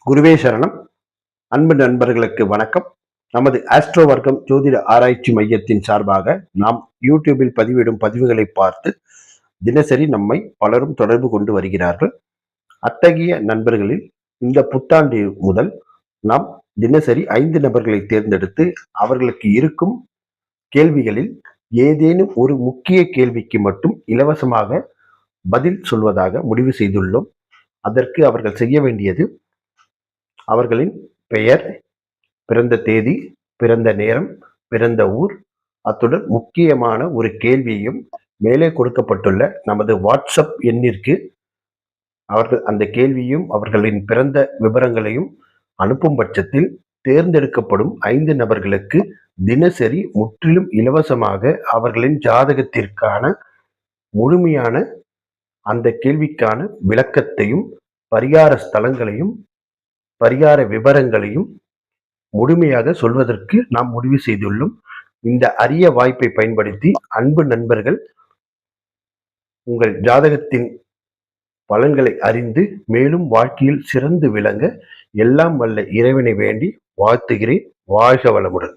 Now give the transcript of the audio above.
குருவே சரணம். அன்பு நண்பர்களுக்கு வணக்கம். நமது ஆஸ்ட்ரோ வர்க்கம் ஜோதிட ஆராய்ச்சி மையத்தின் சார்பாக நாம் யூடியூபில் பதிவிடும் பதிவுகளை பார்த்து தினசரி நம்மை பலரும் தொடர்பு கொண்டு வருகிறார்கள். அத்தகைய நண்பர்களில் இந்த புத்தாண்டு முதல் நாம் தினசரி 5 நபர்களை தேர்ந்தெடுத்து அவர்களுக்கு இருக்கும் கேள்விகளில் ஏதேனும் ஒரு முக்கிய கேள்விக்கு மட்டும் இலவசமாக பதில் சொல்வதாக முடிவு செய்துள்ளோம். அதற்கு அவர்கள் செய்ய வேண்டியது அவர்களின் பெயர், பிறந்த தேதி, பிறந்த நேரம், பிறந்த ஊர், அத்துடன் முக்கியமான ஒரு கேள்வியையும் மேலே கொடுக்கப்பட்டுள்ள நமது வாட்ஸ்அப் எண்ணிற்கு அவர்கள் அந்த கேள்வியும் அவர்களின் பிறந்த விவரங்களையும் அனுப்பும் பட்சத்தில் தேர்ந்தெடுக்கப்படும் 5 நபர்களுக்கு தினசரி முற்றிலும் இலவசமாக அவர்களின் ஜாதகத்திற்கான முழுமையான அந்த கேள்விக்கான விளக்கத்தையும் பரிகார ஸ்தலங்களையும் பரிகார விவரங்களையும் முழுமையாக சொல்வதற்கு நாம் முடிவு செய்துள்ளோம். இந்த அரிய வாய்ப்பை பயன்படுத்தி அன்பு நண்பர்கள் உங்கள் ஜாதகத்தின் பலன்களை அறிந்து மேலும் வாழ்க்கையில் சிறந்து விளங்க எல்லாம் வல்ல இறைவனை வேண்டி வாழ்த்துகிறேன். வாழ்க வளமுடன்.